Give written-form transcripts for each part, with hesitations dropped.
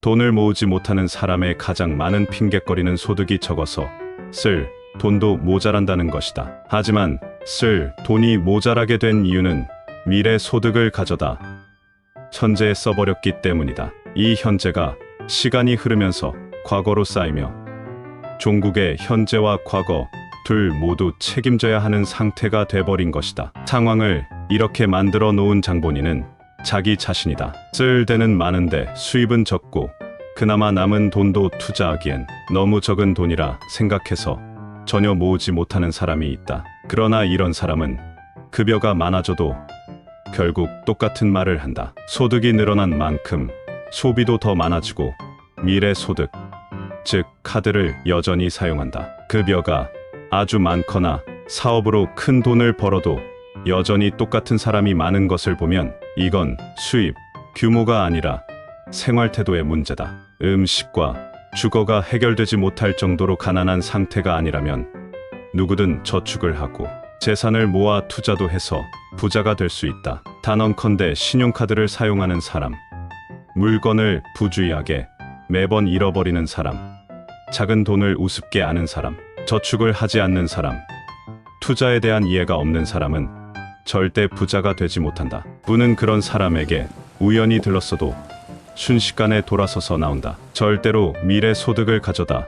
돈을 모으지 못하는 사람의 가장 많은 핑곗거리는 소득이 적어서 쓸 돈도 모자란다는 것이다. 하지만 쓸 돈이 모자라게 된 이유는 미래 소득을 가져다 현재에 써버렸기 때문이다. 이 현재가 시간이 흐르면서 과거로 쌓이며 종국의 현재와 과거 둘 모두 책임져야 하는 상태가 돼버린 것이다. 상황을 이렇게 만들어 놓은 장본인은 자기 자신이다. 쓸 데는 많은데 수입은 적고 그나마 남은 돈도 투자하기엔 너무 적은 돈이라 생각해서 전혀 모으지 못하는 사람이 있다. 그러나 이런 사람은 급여가 많아져도 결국 똑같은 말을 한다. 소득이 늘어난 만큼 소비도 더 많아지고 미래 소득, 즉 카드를 여전히 사용한다. 급여가 아주 많거나 사업으로 큰 돈을 벌어도 여전히 똑같은 사람이 많은 것을 보면 이건 수입 규모가 아니라 생활 태도의 문제다. 음식과 주거가 해결되지 못할 정도로 가난한 상태가 아니라면 누구든 저축을 하고 재산을 모아 투자도 해서 부자가 될 수 있다. 단언컨대 신용카드를 사용하는 사람, 물건을 부주의하게 매번 잃어버리는 사람, 작은 돈을 우습게 아는 사람, 저축을 하지 않는 사람, 투자에 대한 이해가 없는 사람은 절대 부자가 되지 못한다. 운은 그런 사람에게 우연히 들렀어도 순식간에 돌아서서 나온다. 절대로 미래 소득을 가져다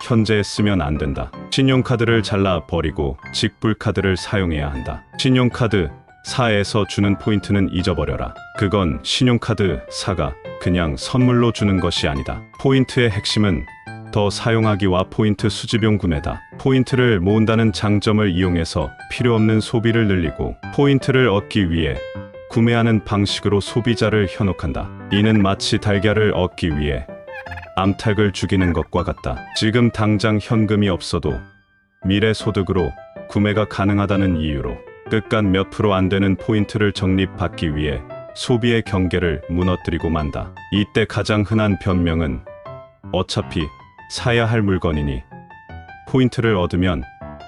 현재에 쓰면 안 된다. 신용카드를 잘라 버리고 직불카드를 사용해야 한다. 신용카드 사에서 주는 포인트는 잊어버려라. 그건 신용카드 사가 그냥 선물로 주는 것이 아니다. 포인트의 핵심은 더 사용하기와 포인트 수집용 구매다. 포인트를 모은다는 장점을 이용해서 필요없는 소비를 늘리고 포인트를 얻기 위해 구매하는 방식으로 소비자를 현혹한다. 이는 마치 달걀을 얻기 위해 암탉을 죽이는 것과 같다. 지금 당장 현금이 없어도 미래 소득으로 구매가 가능하다는 이유로 끝간 몇 프로 안 되는 포인트를 적립받기 위해 소비의 경계를 무너뜨리고 만다. 이때 가장 흔한 변명은 어차피 사야 할 물건이니 포인트를 얻으면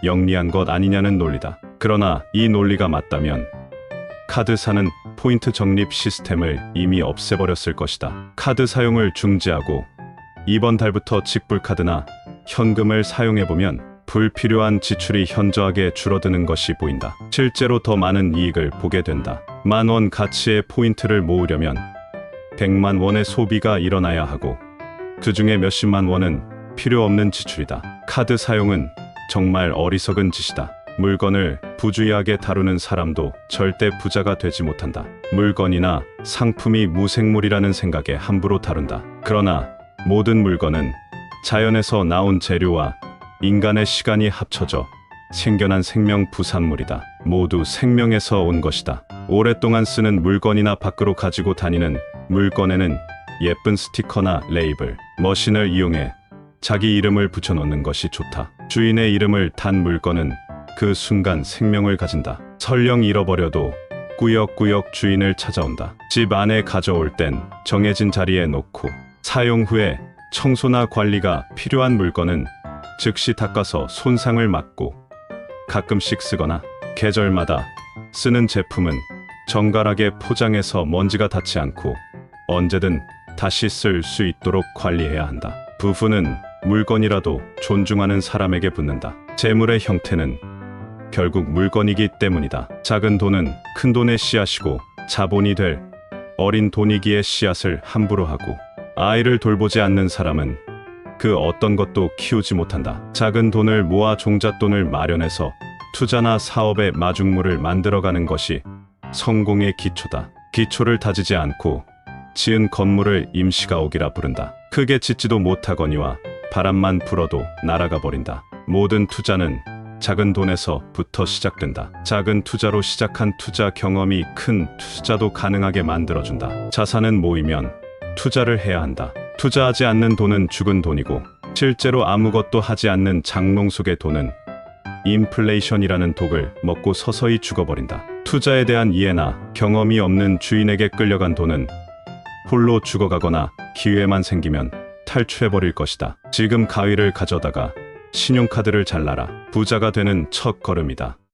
영리한 것 아니냐는 논리다. 그러나 이 논리가 맞다면 카드사는 포인트 적립 시스템을 이미 없애버렸을 것이다. 카드 사용을 중지하고 이번 달부터 직불카드나 현금을 사용해보면 불필요한 지출이 현저하게 줄어드는 것이 보인다. 실제로 더 많은 이익을 보게 된다. 10,000원 가치의 포인트를 모으려면 100만 원의 소비가 일어나야 하고 그 중에 몇십만 원은 필요 없는 지출이다. 카드 사용은 정말 어리석은 짓이다. 물건을 부주의하게 다루는 사람도 절대 부자가 되지 못한다. 물건이나 상품이 무생물이라는 생각에 함부로 다룬다. 그러나 모든 물건은 자연에서 나온 재료와 인간의 시간이 합쳐져 생겨난 생명 부산물이다. 모두 생명에서 온 것이다. 오랫동안 쓰는 물건이나 밖으로 가지고 다니는 물건에는 예쁜 스티커나 레이블, 머신을 이용해 자기 이름을 붙여놓는 것이 좋다. 주인의 이름을 단 물건은 그 순간 생명을 가진다. 설령 잃어버려도 꾸역꾸역 주인을 찾아온다. 집 안에 가져올 땐 정해진 자리에 놓고 사용 후에 청소나 관리가 필요한 물건은 즉시 닦아서 손상을 막고 가끔씩 쓰거나 계절마다 쓰는 제품은 정갈하게 포장해서 먼지가 닿지 않고 언제든 다시 쓸 수 있도록 관리해야 한다. 부부는 물건이라도 존중하는 사람에게 붙는다. 재물의 형태는 결국 물건이기 때문이다. 작은 돈은 큰 돈의 씨앗이고 자본이 될 어린 돈이기에 씨앗을 함부로 하고 아이를 돌보지 않는 사람은 그 어떤 것도 키우지 못한다. 작은 돈을 모아 종잣돈을 마련해서 투자나 사업의 마중물을 만들어가는 것이 성공의 기초다. 기초를 다지지 않고 지은 건물을 임시가옥이라 부른다. 크게 짓지도 못하거니와 바람만 불어도 날아가 버린다. 모든 투자는 작은 돈에서부터 시작된다. 작은 투자로 시작한 투자 경험이 큰 투자도 가능하게 만들어준다. 자산은 모이면 투자를 해야 한다. 투자하지 않는 돈은 죽은 돈이고 실제로 아무것도 하지 않는 장롱 속의 돈은 인플레이션이라는 독을 먹고 서서히 죽어버린다. 투자에 대한 이해나 경험이 없는 주인에게 끌려간 돈은 홀로 죽어가거나 기회만 생기면 탈출해버릴 것이다. 지금 가위를 가져다가 신용카드를 잘라라. 부자가 되는 첫 걸음이다.